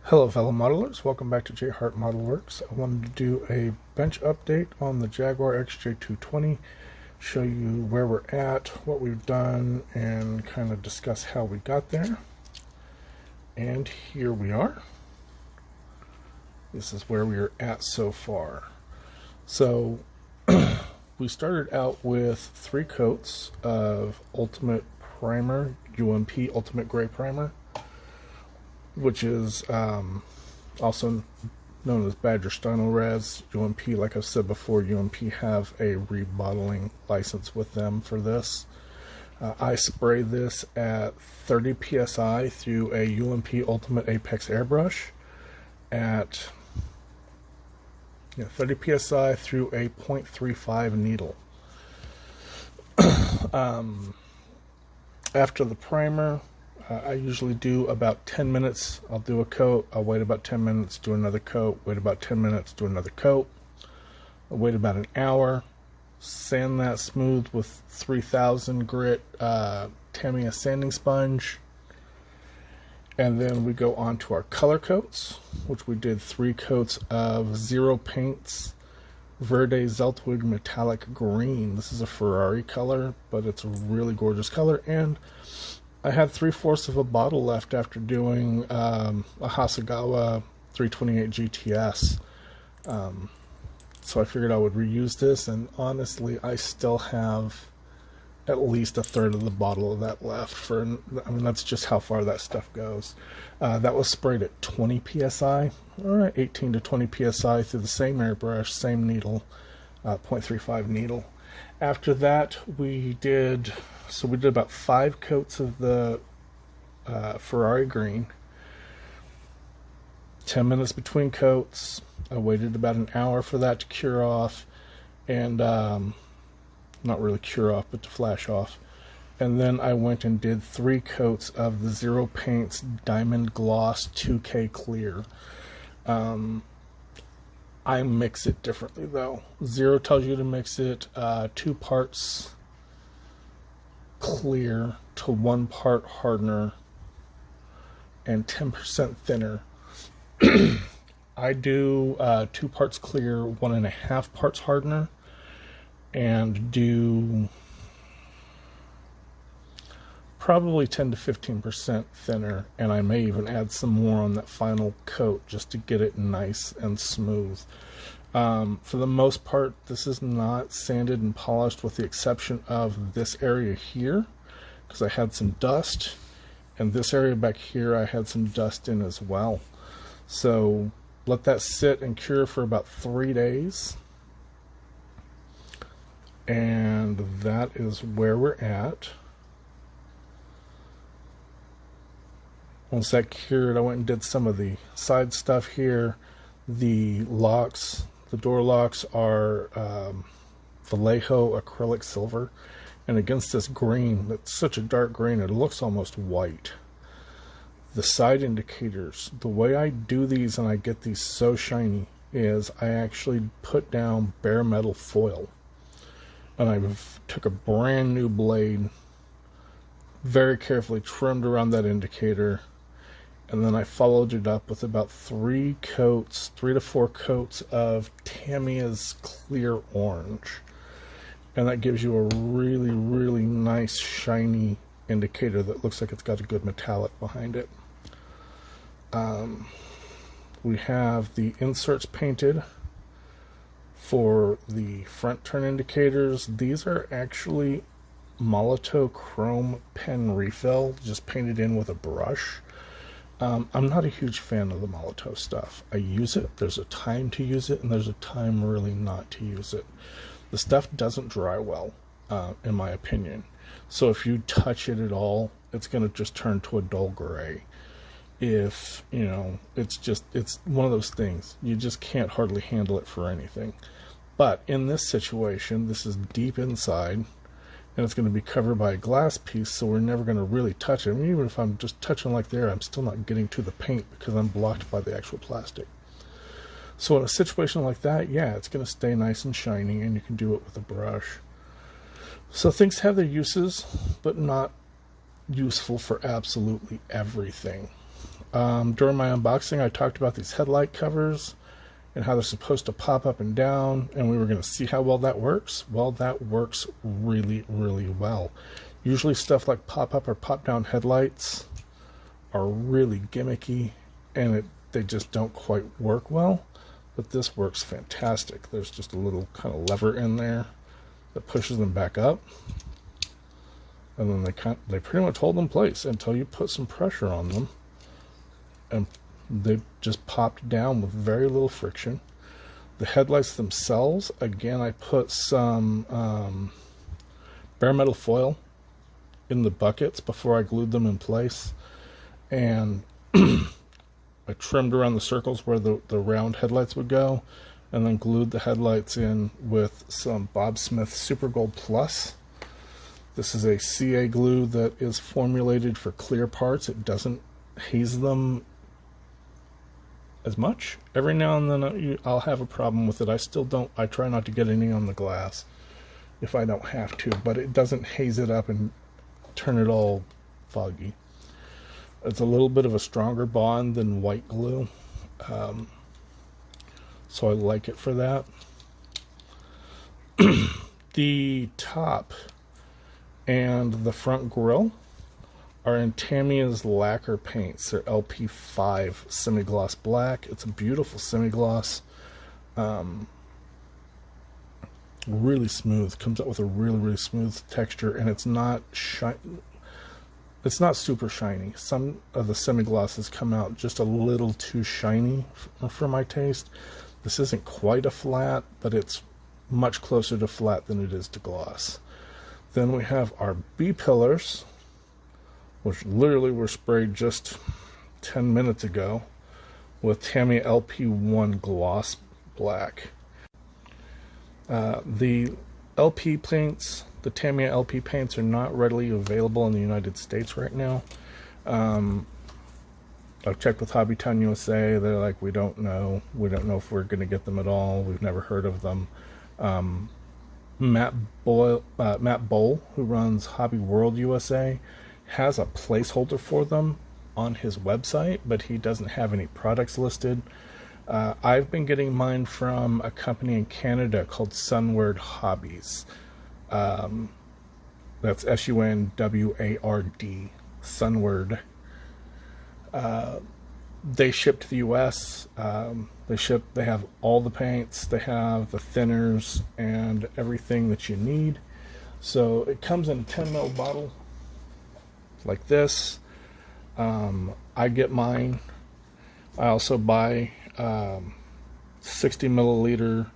Hello fellow modelers, welcome back to J Hart Model Works. I wanted to do a bench update on the Jaguar Xj220, show you where we're at, what we've done, and kind of discuss how we got there. And here we are. This is where we are at so far. So we started out with 3 coats of Ultimate Primer, UMP Ultimate Gray Primer, which is also known as Badger Stino Res. UMP, like I've said before, UMP have a rebottling license with them for this. I spray this at 30 psi through a UMP Ultimate Apex airbrush at 30 psi through a 0.35 needle. After the primer, I usually do about 10 minutes. I'll do a coat, I'll wait about 10 minutes, do another coat, wait about 10 minutes, do another coat. I'll wait about an hour, sand that smooth with 3000 grit Tamiya sanding sponge. And then we go on to our color coats, which we did 3 coats of Zero Paints Verde Zeltwood Metallic Green. This is a Ferrari color, but it's a really gorgeous color. And I had 3/4 of a bottle left after doing a Hasegawa 328 GTS. So I figured I would reuse this, and honestly, I still have at least 1/3 of the bottle of that left. I mean, that's just how far that stuff goes. That was sprayed at 20 psi, or 18 to 20 psi through the same airbrush, same needle, 0.35 needle. After that, we did about 5 coats of the Ferrari green. 10 minutes between coats. I waited about an hour for that to cure off, and not really cure off, but to flash off. And then I went and did 3 coats of the Zero Paints Diamond Gloss 2K Clear. I mix it differently though. Zero tells you to mix it 2 parts clear to 1 part hardener and 10% thinner. I do 2 parts clear, 1.5 parts hardener, and do probably 10 to 15% thinner, and I may even add some more on that final coat just to get it nice and smooth. For the most part, this is not sanded and polished, with the exception of this area here, because I had some dust, and this area back here I had some dust in as well. So let that sit and cure for about 3 days, and that is where we're at. Once that cured, I went and did some of the side stuff here. The locks, the door locks are Vallejo acrylic silver, and against this green, that's such a dark green, it looks almost white. The side indicators, the way I do these and I get these so shiny is I actually put down bare metal foil, and I took a brand new blade, very carefully trimmed around that indicator, and then I followed it up with about 3 to 4 coats of Tamiya's clear orange, and that gives you a really, really nice shiny indicator that looks like it's got a good metallic behind it. We have the inserts painted for the front turn indicators. These are actually Molotow chrome pen refill, just painted in with a brush. I'm not a huge fan of the Molotow stuff. I use it, there's a time to use it, and there's a time really not to use it. The stuff doesn't dry well, in my opinion. So if you touch it at all, it's going to just turn to a dull gray. If, it's one of those things. You just can't hardly handle it for anything. But in this situation, this is deep inside, and it's going to be covered by a glass piece, so we're never going to really touch it. I mean, even if I'm just touching like there, I'm still not getting to the paint because I'm blocked by the actual plastic. So in a situation like that, yeah, it's going to stay nice and shiny, and you can do it with a brush. So things have their uses, but not useful for absolutely everything. During my unboxing, I talked about these headlight covers and how they're supposed to pop up and down, and we were going to see how well that works. Well, that works really, really well. Usually stuff like pop-up or pop-down headlights are really gimmicky, and they just don't quite work well, but this works fantastic. There's just a little kind of lever in there that pushes them back up, and then they pretty much hold in place until you put some pressure on them, and they just popped down with very little friction. The headlights themselves, again, I put some bare metal foil in the buckets before I glued them in place, and I trimmed around the circles where the round headlights would go, and then glued the headlights in with some Bob Smith Super Gold Plus. This is a CA glue that is formulated for clear parts. It doesn't haze them as much. Every now and then I'll have a problem with it. I try not to get any on the glass if I don't have to, but it doesn't haze it up and turn it all foggy. It's a little bit of a stronger bond than white glue, so I like it for that. The top and the front grille are in Tamiya's lacquer paints. They're LP5 semi-gloss black. It's a beautiful semi-gloss, really smooth. Comes up with a really, really smooth texture, and it's not super shiny. Some of the semi-glosses come out just a little too shiny for my taste. This isn't quite a flat, but it's much closer to flat than it is to gloss. Then we have our Bpillars, which literally were sprayed just 10 minutes ago with Tamiya LP1 gloss black. The LP paints, the Tamiya LP paints, are not readily available in the United States right now. I've checked with Hobbytown USA. They're like, we don't know if we're going to get them at all. We've never heard of them. Matt Bowl, who runs Hobby World USA, has a placeholder for them on his website, but he doesn't have any products listed. I've been getting mine from a company in Canada called Sunward Hobbies. That's SUNWARD, Sunward. They ship to the US. They have all the paints, they have the thinners and everything that you need. So it comes in a 10 ml bottle like this. I get mine. I also buy 60 milliliter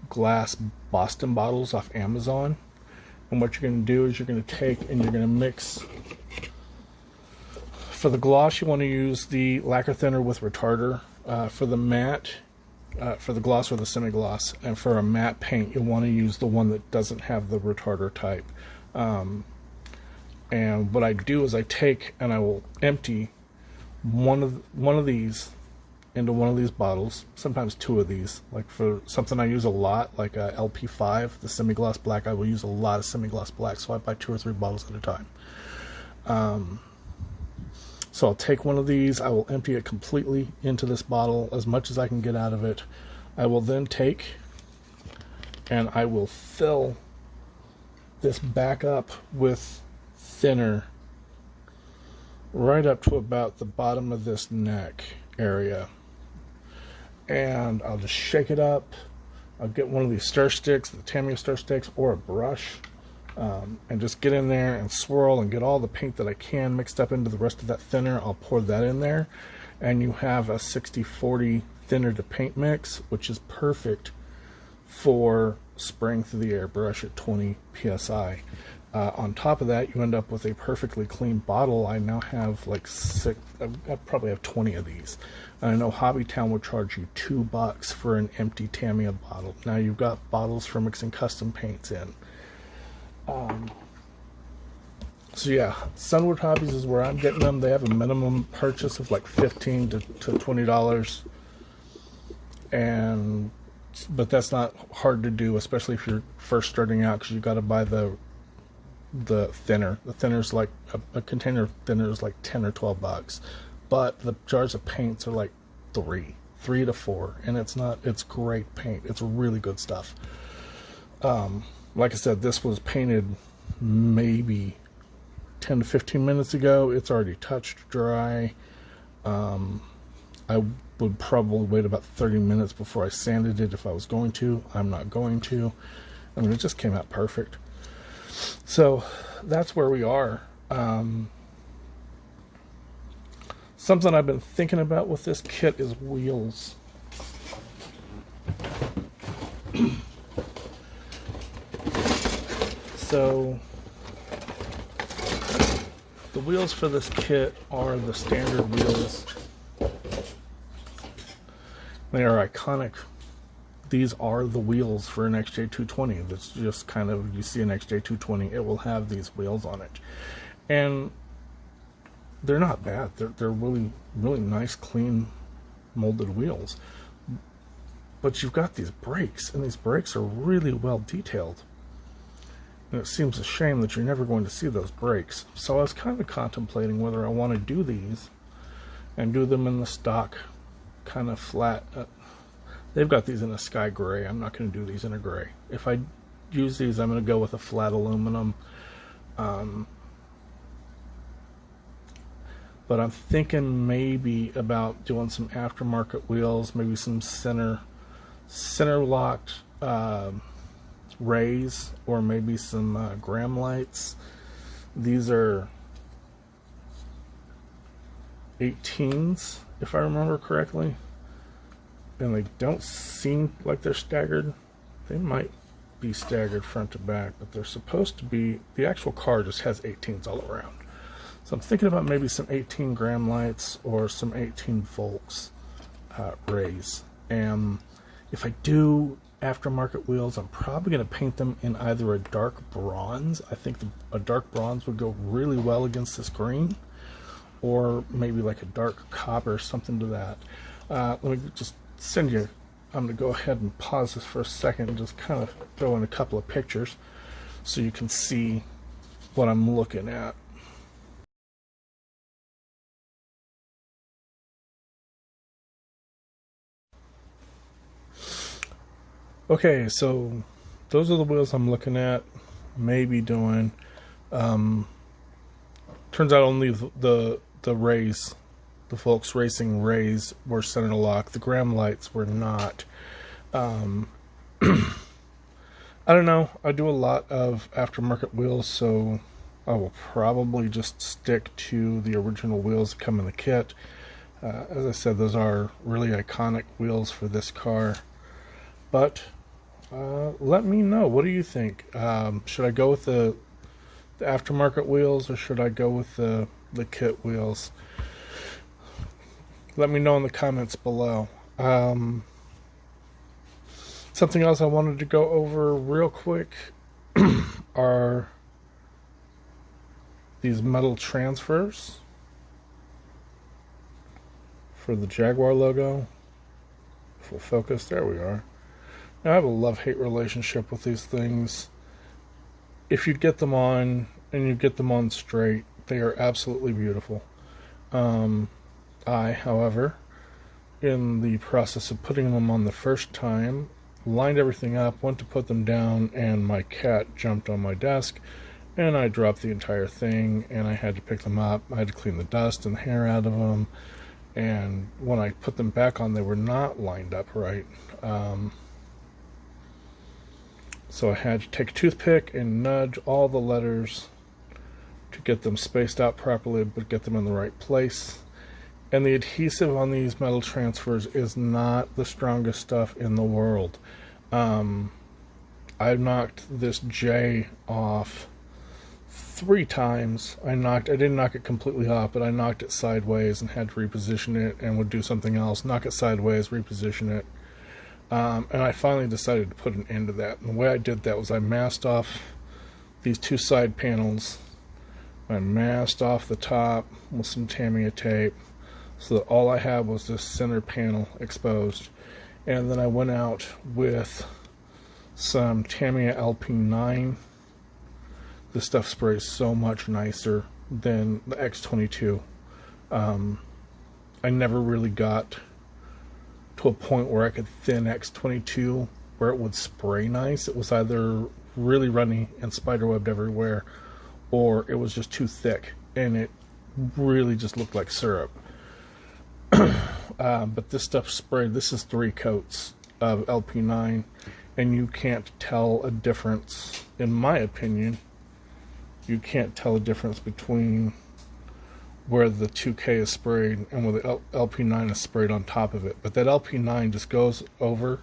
glass Boston bottles off Amazon. And what you're going to do is you're going to take and you're going to mix. For the gloss, you want to use the lacquer thinner with retarder. For the matte, for the gloss or the semi-gloss, and for a matte paint, you'll want to use the one that doesn't have the retarder type. And what I do is I take and I will empty one of these into one of these bottles, sometimes two of these. Like for something I use a lot, like a LP5, the semi-gloss black, I will use a lot of semi-gloss black, so I buy 2 or 3 bottles at a time. So I'll take one of these, I will empty it completely into this bottle, as much as I can get out of it. I will then take and I will fill this back up with thinner right up to about the bottom of this neck area. And I'll just shake it up. I'll get one of these stir sticks, the Tamiya stir sticks, or a brush. And just get in there and swirl and get all the paint that I can mixed up into the rest of that thinner. I'll pour that in there, and you have a 60-40 thinner to paint mix, which is perfect for spraying through the airbrush at 20 psi. On top of that, you end up with a perfectly clean bottle. I now have like 6, I probably have 20 of these. And I know Hobbytown would charge you $2 for an empty Tamiya bottle. Now you've got bottles for mixing custom paints in. So yeah, Sunward Hobbies is where I'm getting them. They have a minimum purchase of like $15 to $20, but that's not hard to do, especially if you're first starting out, because you got to buy the thinner. The thinner's like a container of thinner is like $10 or $12. but the jars of paints are like three to four, and it's great paint. It's really good stuff. Like I said, this was painted maybe 10 to 15 minutes ago. It's already touched dry. I would probably wait about 30 minutes before I sanded it if I was going to. I'm not going to. I mean, it just came out perfect. So that's where we are. Something I've been thinking about with this kit is wheels. So the wheels for this kit are the standard wheels. They are iconic. These are the wheels for an Xj220. That's just kind of, you see an Xj220, it will have these wheels on it. And they're not bad. They're really, really nice, clean, molded wheels. But you've got these brakes, and these brakes are really well detailed. And it seems a shame that you're never going to see those brakes. So I was kind of contemplating whether I want to do these and do them in the stock kind of flat. They've got these in a sky gray. I'm not going to do these in a gray. If I use these, I'm going to go with a flat aluminum. But I'm thinking maybe about doing some aftermarket wheels, maybe some center locked rays, or maybe some gram lights. These are 18s, if I remember correctly, and they don't seem like they're staggered. They might be staggered front to back, but they're supposed to be. The actual car just has 18s all around. So I'm thinking about maybe some 18 gram lights or some 18 volts rays. And if I do aftermarket wheels, I'm probably going to paint them in either a dark bronze. I think a dark bronze would go really well against this green, or maybe like a dark copper, something to that. Let me just send you, I'm going to go ahead and pause this for a second and just kind of throw in a couple of pictures so you can see what I'm looking at. Okay, so those are the wheels I'm looking at, maybe doing. Turns out only the rays, the Volks Racing rays, were center lock. The gram lights were not. I don't know. I do a lot of aftermarket wheels, so I will probably just stick to the original wheels that come in the kit. As I said, those are really iconic wheels for this car. But let me know. What do you think? Should I go with the aftermarket wheels, or should I go with the kit wheels? Let me know in the comments below. Something else I wanted to go over real quick are these metal transfers for the Jaguar logo. Full focus, there we are. Now, I have a love-hate relationship with these things. If you get them on, and you get them on straight, they are absolutely beautiful. I, however, in the process of putting them on the first time, lined everything up, went to put them down, and my cat jumped on my desk, and I dropped the entire thing, and I had to pick them up. I had to clean the dust and the hair out of them, and when I put them back on, they were not lined up right. So I had to take a toothpick and nudge all the letters to get them spaced out properly, but get them in the right place. And the adhesive on these metal transfers is not the strongest stuff in the world. I knocked this J off 3 times. I didn't knock it completely off, but I knocked it sideways and had to reposition it, and would do something else, knock it sideways, reposition it. And I finally decided to put an end to that. And the way I did that was I masked off these 2 side panels. I masked off the top with some Tamiya tape, so that all I had was this center panel exposed. And then I went out with some Tamiya LP 9. This stuff sprays so much nicer than the X22. I never really got to a point where I could thin X22 where it would spray nice. It was either really runny and spiderwebbed everywhere, or it was just too thick and it really just looked like syrup. But this stuff sprayed. This is 3 coats of LP9, and you can't tell a difference, in my opinion. You can't tell a difference between where the 2K is sprayed and where the LP9 is sprayed on top of it. But that LP9 just goes over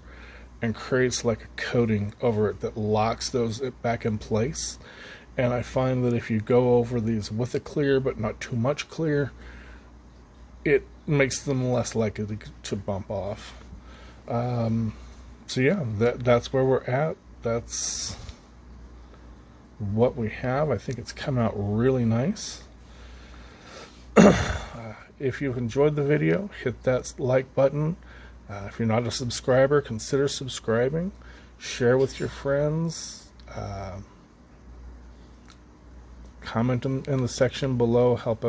and creates like a coating over it that locks those back in place. And I find that if you go over these with a clear but not too much clear, it makes them less likely to bump off. So yeah, that's where we're at. That's what we have. I think it's come out really nice. If you've enjoyed the video, hit that like button. If you're not a subscriber, consider subscribing. Share with your friends. Comment in the section below. Help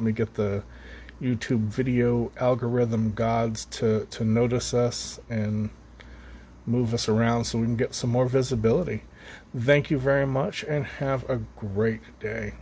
me get the YouTube video algorithm gods to notice us and move us around so we can get some more visibility. Thank you very much and have a great day.